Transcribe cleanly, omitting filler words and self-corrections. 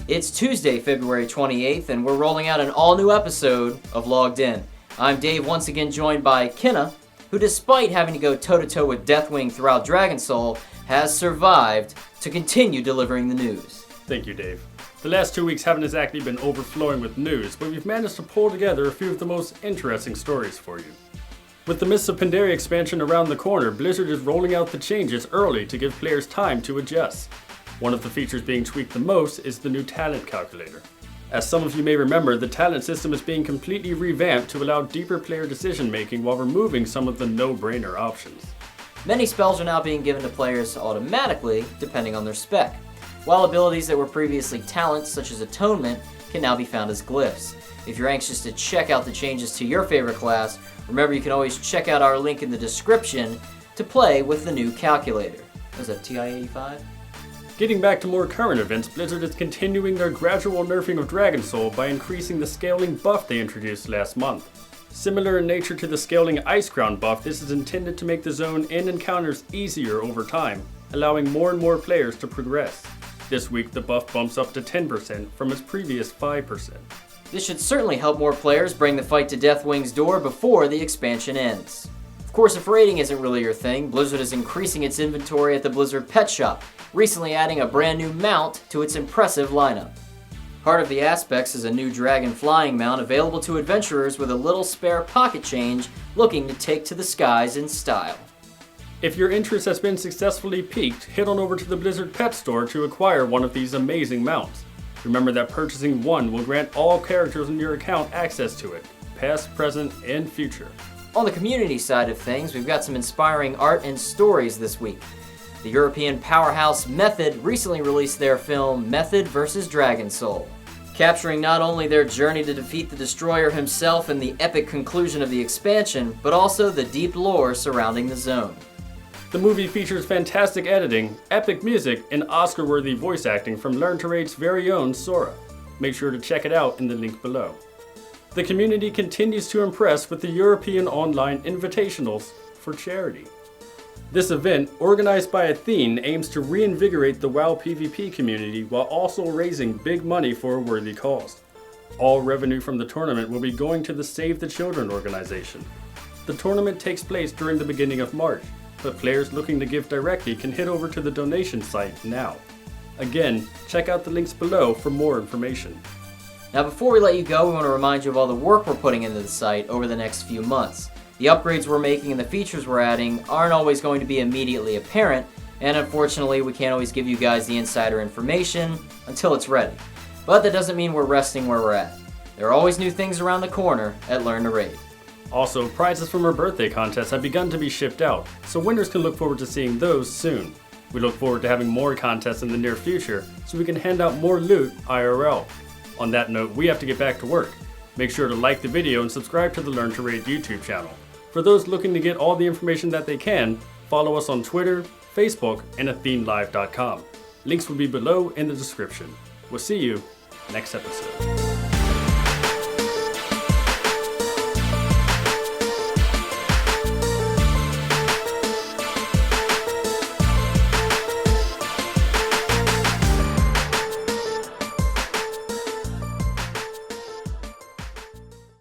It's Tuesday, February 28th, and we're rolling out an all-new episode of Logged In. I'm Dave, once again joined by Kenna, who despite having to go toe-to-toe with Deathwing throughout Dragon Soul, has survived to continue delivering the news. Thank you, Dave. The last 2 weeks haven't exactly been overflowing with news, but we've managed to pull together a few of the most interesting stories for you. With the Mists of Pandaria expansion around the corner, Blizzard is rolling out the changes early to give players time to adjust. One of the features being tweaked the most is the new talent calculator. As some of you may remember, the talent system is being completely revamped to allow deeper player decision making while removing some of the no-brainer options. Many spells are now being given to players automatically, depending on their spec, while abilities that were previously talents, such as Atonement, can now be found as glyphs. If you're anxious to check out the changes to your favorite class, remember you can always check out our link in the description to play with the new calculator. Was that TI-85? Getting back to more current events, Blizzard is continuing their gradual nerfing of Dragon Soul by increasing the scaling buff they introduced last month. Similar in nature to the scaling Ice Crown buff, this is intended to make the zone and encounters easier over time, allowing more and more players to progress. This week the buff bumps up to 10% from its previous 5%. This should certainly help more players bring the fight to Deathwing's door before the expansion ends. Of course, if raiding isn't really your thing, Blizzard is increasing its inventory at the Blizzard Pet Shop, recently adding a brand new mount to its impressive lineup. Part of the aspects is a new dragon flying mount available to adventurers with a little spare pocket change looking to take to the skies in style. If your interest has been successfully piqued, head on over to the Blizzard Pet Store to acquire one of these amazing mounts. Remember that purchasing one will grant all characters in your account access to it, past, present, and future. On the community side of things, we've got some inspiring art and stories this week. The European powerhouse Method recently released their film Method vs. Dragon Soul, capturing not only their journey to defeat the Destroyer himself and the epic conclusion of the expansion, but also the deep lore surrounding the zone. The movie features fantastic editing, epic music, and Oscar-worthy voice acting from Learn to Raid's very own Sora. Make sure to check it out in the link below. The community continues to impress with the European Online Invitationals for charity. This event, organized by Athene, aims to reinvigorate the WoW PvP community while also raising big money for a worthy cause. All revenue from the tournament will be going to the Save the Children organization. The tournament takes place during the beginning of March, but players looking to give directly can head over to the donation site now. Again, check out the links below for more information. Now before we let you go, we want to remind you of all the work we're putting into the site over the next few months. The upgrades we're making and the features we're adding aren't always going to be immediately apparent, and unfortunately we can't always give you guys the insider information until it's ready. But that doesn't mean we're resting where we're at. There are always new things around the corner at Learn to Raid. Also, prizes from our birthday contest have begun to be shipped out, so winners can look forward to seeing those soon. We look forward to having more contests in the near future so we can hand out more loot IRL. On that note, we have to get back to work. Make sure to like the video and subscribe to the Learn to Raid YouTube channel. For those looking to get all the information that they can, follow us on Twitter, Facebook, and AtheneLive.com. Links will be below in the description. We'll see you next episode.